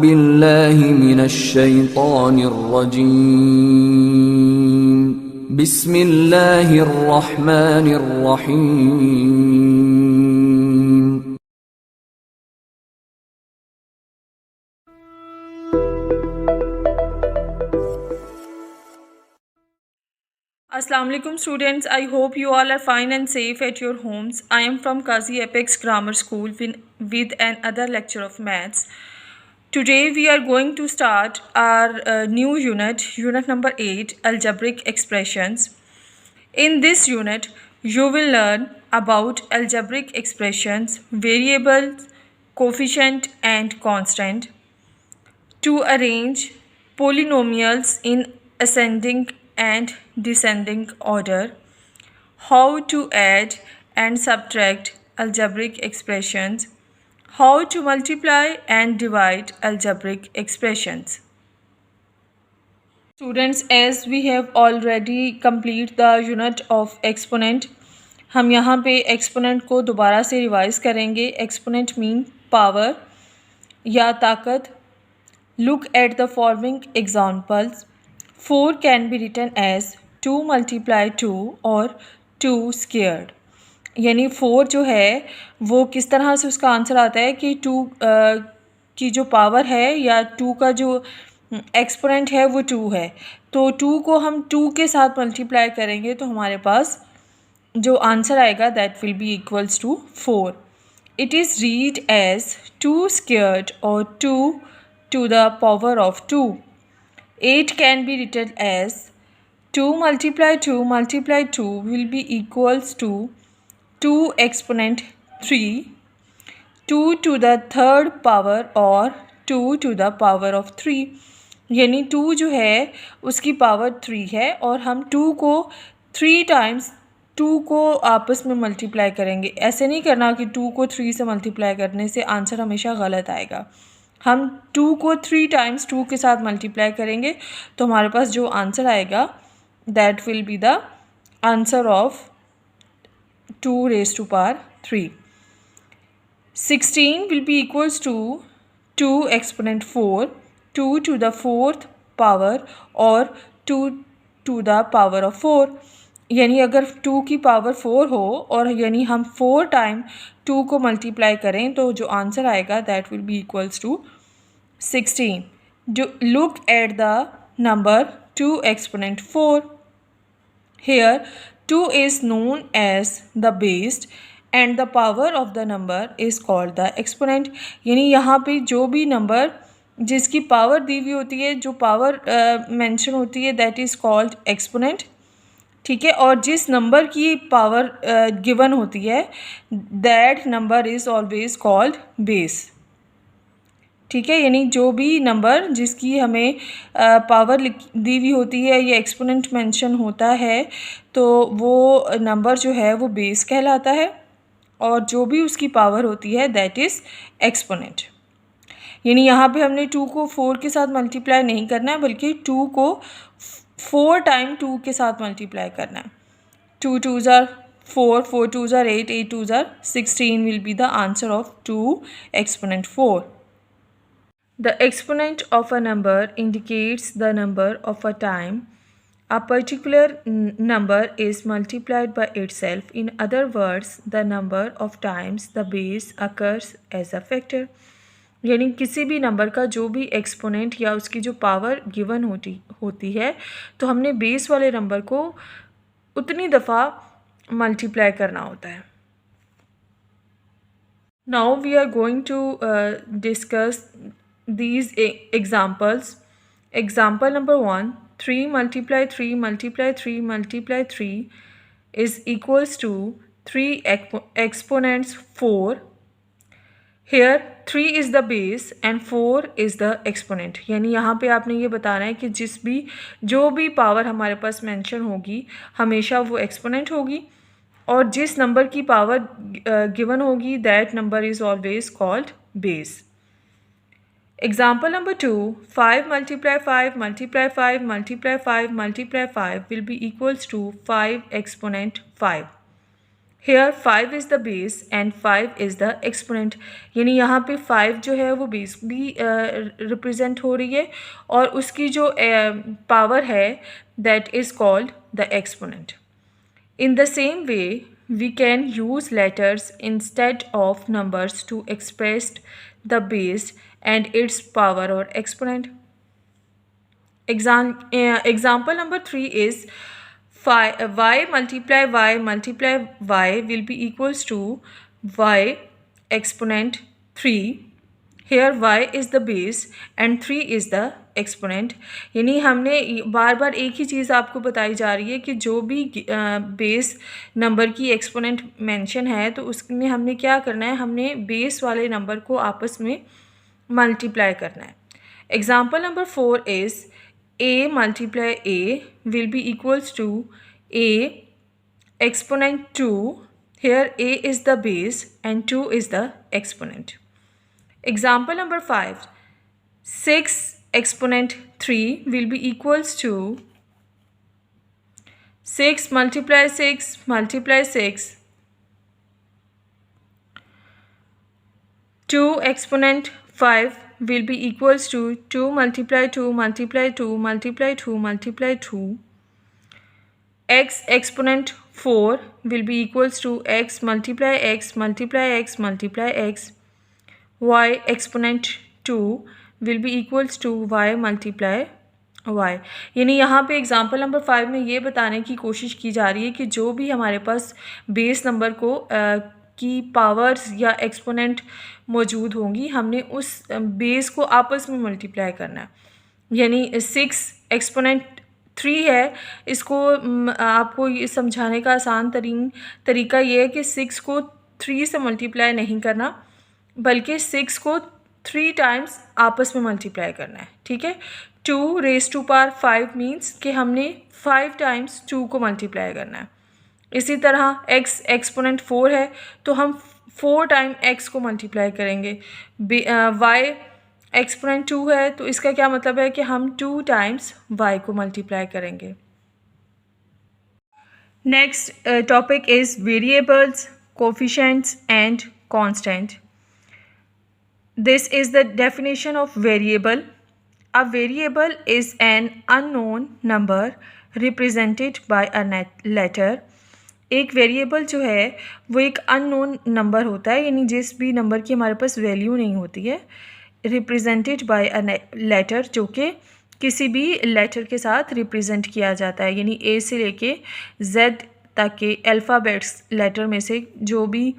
बिल्लाहि मिनश्शैतानिर्रजीम बिस्मिल्लाहिर्रहमानिर्रहीम। Assalamualaikum students, I hope you all are fine and safe at your homes. I am from Qazi Apex Grammar School with another lecture of maths. Today we are going to start our new unit number 8, algebraic expressions. In this unit, you will learn about algebraic expressions, variables, coefficient and constant, to arrange polynomials in ascending and descending order, how to add and subtract algebraic expressions, how to multiply and divide algebraic expressions. Students, as we have already complete the unit of exponent, हम यहाँ पे exponent को दोबारा से revise करेंगे. Exponent mean power या ताकत. Look at the following examples. 4 can be written as 2 multiply 2 और 2 squared. यानी 4 जो है वो किस तरह से उसका आंसर आता है कि 2 की जो पावर है या 2 का जो एक्सपोनेंट है वो 2 है. तो 2 को हम 2 के साथ मल्टीप्लाई करेंगे तो हमारे पास जो आंसर आएगा that will be equals to 4. It is read as 2 squared और 2 to the power of 2. 8 can be written as 2 multiply 2 multiply 2 will be equals to 2 exponent 3, 2 to the third power और 2 to the power of 3. यानी 2 जो है उसकी power 3 है और हम 2 को 3 टाइम्स 2 को आपस में मल्टीप्लाई करेंगे. ऐसे नहीं करना कि 2 को 3 से मल्टीप्लाई करने से आंसर हमेशा गलत आएगा. हम 2 को 3 टाइम्स 2 के साथ मल्टीप्लाई करेंगे तो हमारे पास जो आंसर आएगा that will be the answer of 2 raised to power 3. 16 will be equals to 2 exponent 4, 2 to the fourth power और 2 to the power of 4. यानी अगर 2 की पावर 4 हो और यानी हम 4 टाइम 2 को मल्टीप्लाई करें तो जो आंसर आएगा that will be equals to 16. Look at the number 2 exponent 4. Here 2 is known as the base and the power of the number is called the exponent. यानी यहाँ पे जो भी नंबर जिसकी पावर दी हुई होती है, जो पावर मेंशन होती है दैट इज़ कॉल्ड एक्सपोनेंट. ठीक है, और जिस नंबर की पावर गिवन होती है that number is always called base. ठीक है, यानी जो भी नंबर जिसकी हमें पावर दी हुई होती है या एक्सपोनेंट मेंशन होता है तो वो नंबर जो है वो बेस कहलाता है और जो भी उसकी पावर होती है दैट इज़ एक्सपोनेंट. यानी यहाँ पे हमने 2 को 4 के साथ मल्टीप्लाई नहीं करना है बल्कि 2 को 4 टाइम 2 के साथ मल्टीप्लाई करना है. 2 2s are 4, 4 2s are 8, 8 2s are 16 will be the answer of 2 exponent 4. The exponent of a number indicates the number of a time a particular number is multiplied by itself. In other words, the number of times the base occurs as a factor. यानी किसी भी number का जो भी exponent या उसकी जो power given होती है तो हमने बेस वाले नंबर को उतनी दफ़ा मल्टीप्लाई करना होता है. Now we are going to discuss these examples. Example number 1, 3 multiply 3 multiply 3 multiply 3 is equals to 3 exponents 4. Here 3 is the base and 4 is the exponent. यानी यहाँ पे आपने ये बताना है कि जो भी पावर हमारे पास मेंशन होगी हमेशा वो एक्सपोनेंट होगी और जिस नंबर की पावर गिवन होगी that number is always called base. Example number 2, 5 multiply 5 multiply 5 multiply 5 multiply 5 will be equals to 5 exponent 5. Here 5 is the base and 5 is the exponent, यानी यहाँ पे 5 जो है वो बेस भी रिप्रेजेंट हो रही है और उसकी जो पावर है that is called the exponent. In the same way, we can use letters instead of numbers to express the base and its power or exponent. Example number 3 is y multiply y will be equals to y exponent 3. Here y is the base and 3 is the exponent. यानी हमने बार बार एक ही चीज़ आपको बताई जा रही है कि जो भी बेस नंबर की एक्सपोनेंट मेंशन है तो उसमें हमने क्या करना है, हमने बेस वाले नंबर को आपस में मल्टीप्लाई करना है. Example number 4 is a multiply a will be equals to a exponent 2. Here a is the base and 2 is the exponent. Example number 5, 6 exponent 3 will be equals to 6 multiply 6 multiply 6. 2 exponent 5 will be equals to 2 multiply 2 multiply 2 multiply 2 multiply 2. X exponent 4 will be equals to x multiply x multiply x multiply x. Y exponent 2 will be equals to y multiply y. यानी यहाँ पे example number 5 में ये बताने की कोशिश की जा रही है कि जो भी हमारे पास बेस नंबर को की पावर्स या एक्सपोनेंट मौजूद होंगी हमने उस बेस को आपस में मल्टीप्लाई करना है. यानी 6 एक्सपोनेंट 3 है, इसको आपको ये समझाने का आसान तरीका ये है कि 6 को 3 से मल्टीप्लाई नहीं करना बल्कि 6 को 3 टाइम्स आपस में मल्टीप्लाई करना है. ठीक है, 2 रेज़ टू पावर 5 मीन्स कि हमने 5 टाइम्स 2 को मल्टीप्लाई करना है. इसी तरह x एक्सपोनेंट 4 है तो हम 4 टाइम x को मल्टीप्लाई करेंगे. y एक्सपोनेंट 2 है तो इसका क्या मतलब है कि हम 2 टाइम्स y को मल्टीप्लाई करेंगे. Next topic is variables, coefficients and constant. This is the definition of variable. A variable is an unknown number represented by a letter. एक वेरिएबल जो है वो एक अननोन नंबर होता है, यानी जिस भी नंबर की हमारे पास वैल्यू नहीं होती है, रिप्रेजेंटेड बाय अ लेटर, जो कि किसी भी लेटर के साथ रिप्रेजेंट किया जाता है. यानी ए से लेके जेड तक के अल्फ़ाबेट्स लेटर में से जो भी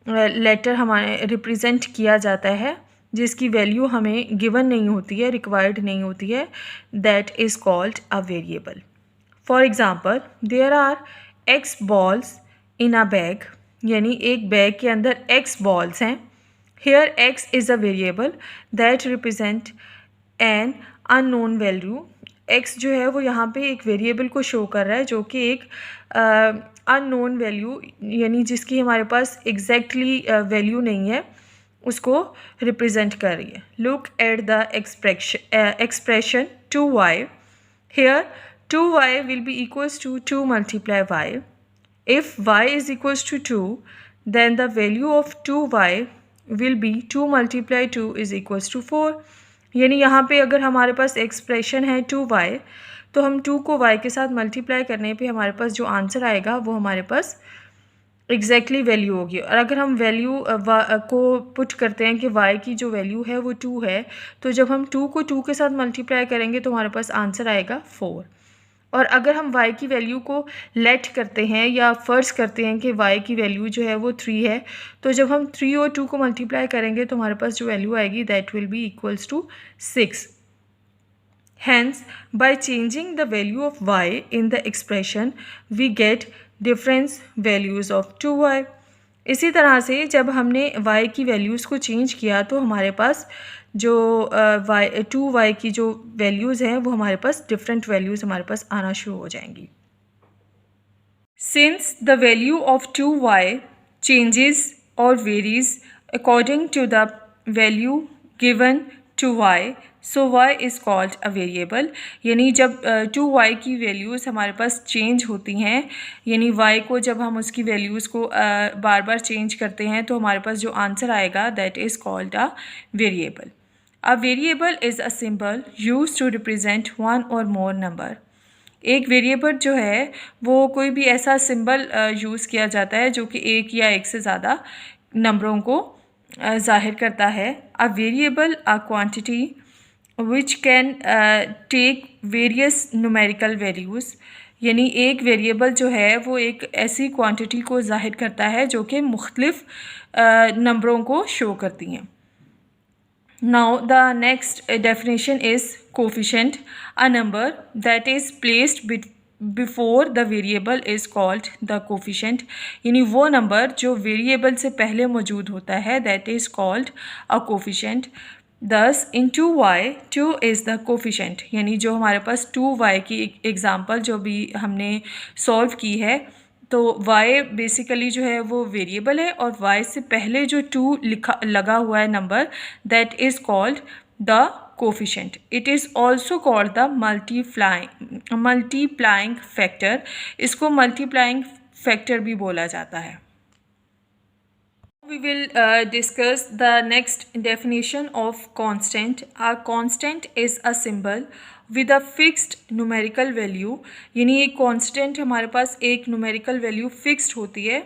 लेटर हमारे रिप्रेजेंट किया जाता है जिसकी वैल्यू हमें गिवन नहीं होती है, रिक्वायर्ड नहीं होती है, that is called a variable. For example, there are X balls in a bag, यानी एक बैग के अंदर एक्स बॉल्स हैं. Here X is a variable that represent an unknown value. X जो है वो यहाँ पे एक वेरिएबल को शो कर रहा है जो कि एक अननोन वैल्यू यानी जिसकी हमारे पास एग्जैक्टली वैल्यू नहीं है उसको रिप्रेजेंट कर रही है. Look at the expression 2y. Here 2y will be equals to 2 multiply y. If y is equals to 2 then the value of 2y will be 2 multiply 2 is equals to 4. यानी यहाँ पे अगर हमारे पास एक्सप्रेशन है 2y तो हम 2 को y के साथ मल्टीप्लाई करने पे हमारे पास जो आंसर आएगा वो हमारे पास एग्जैक्टली वैल्यू होगी. और अगर हम वैल्यू को पुट करते हैं कि y की जो वैल्यू है वो 2 है तो जब हम 2 को 2 के साथ मल्टीप्लाई करेंगे तो हमारे पास आंसर आएगा 4. और अगर हम y की वैल्यू को लेट करते हैं या फ़र्ज़ करते हैं कि y की वैल्यू जो है वो 3 है तो जब हम 3 और 2 को मल्टीप्लाई करेंगे तो हमारे पास जो वैल्यू आएगी that will be equals to 6. Hence, by changing the value of y in the expression, we get difference values of 2y. इसी तरह से जब हमने y की वैल्यूज़ को चेंज किया तो हमारे पास जो 2y की जो वैल्यूज़ हैं वो हमारे पास डिफरेंट वैल्यूज़ हमारे पास आना शुरू हो जाएंगी. Since the value of 2y changes or varies according to the value given to y, so y is called a variable। यानी जब टू y की वैल्यूज़ हमारे पास चेंज होती हैं, यानी y को जब हम उसकी वैल्यूज़ को बार बार चेंज करते हैं तो हमारे पास जो आंसर आएगा that is called a variable. A variable is a symbol use to represent one और मोर नंबर। एक वेरिएबल जो है वो कोई भी ऐसा सिंबल यूज़ किया जाता है जो कि एक या एक से ज़्यादा नंबरों को ज़ाहिर करता है। A variable a quantity which can take various numerical values, यानी एक वेरिएबल जो है वो एक ऐसी क्वांटिटी को ज़ाहिर करता है जो कि मुख्तलिफ नंबरों को शो करती हैं। Now the next definition is coefficient. A number that is placed before the variable is called the coefficient। यानी वो नंबर जो वेरिएबल से पहले मौजूद होता है that is called a coefficient। Thus in 2y 2 is the coefficient, यानी जो हमारे पास 2y की एग्ज़ाम्पल जो भी हमने सॉल्व की है तो y बेसिकली जो है वो वेरिएबल है और y से पहले जो 2 लगा हुआ है number that is called the coefficient. It is also called the multiplying factor. इसको मल्टीप्लाइंग फैक्टर भी बोला जाता है। We will discuss the next definition of constant. A constant is a symbol with a fixed numerical value। यानी एक constant हमारे पास एक numerical value fixed होती है,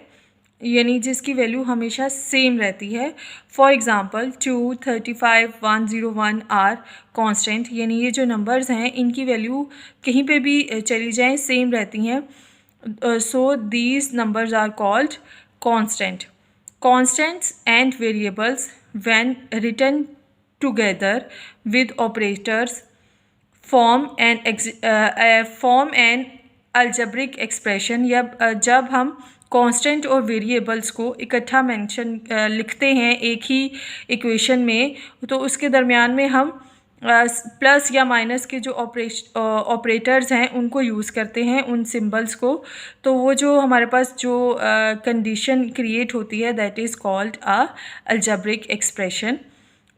यानी जिसकी वैल्यू हमेशा सेम रहती है। फॉर एग्ज़ाम्पल 2, 35, 101 आर कॉन्स्टेंट, यानी ये जो नंबर्स हैं इनकी वैल्यू कहीं पे भी चली जाएं सेम रहती हैं। So these numbers are called constant. Constants and variables when written together with operators form an algebraic expression। या जब हम कांस्टेंट और वेरिएबल्स को इकट्ठा लिखते हैं एक ही इक्वेशन में तो उसके दरमियान में हम प्लस या माइनस के जो ऑपरेटर्स हैं उनको यूज़ करते हैं, उन सिंबल्स को। तो वो जो हमारे पास जो कंडीशन क्रिएट होती है that is called a algebraic expression.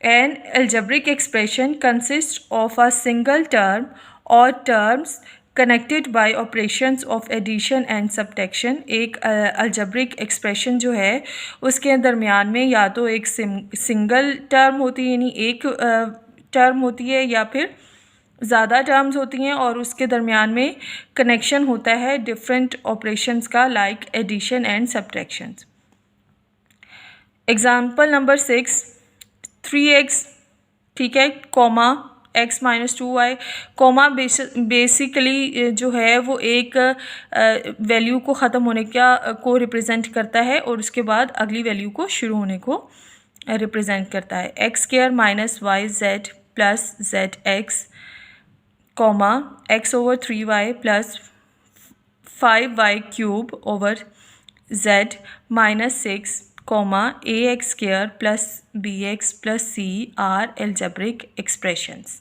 An algebraic expression consist of a single term और terms connected by operations of addition and subtraction. एक अलजेब्रिक एक्सप्रेशन जो है उसके दरमियान में या तो एक सिंगल टर्म होती है, यानी एक टर्म होती है, या फिर ज़्यादा टर्म्स होती हैं और उसके दरमियान में कनेक्शन होता है डिफरेंट ऑपरेशंस का, like addition and subtractions. Example number 6, 3x, ठीक है, comma x minus 2y। Comma basically जो है वो एक वैल्यू को ख़त्म होने को रिप्रेजेंट करता है और उसके बाद अगली वैल्यू को शुरू होने को रिप्रेजेंट करता है। x² minus yz plus zx, comma x/3y plus 5y³ over z minus 6, comma ax² plus bx plus c are algebraic expressions.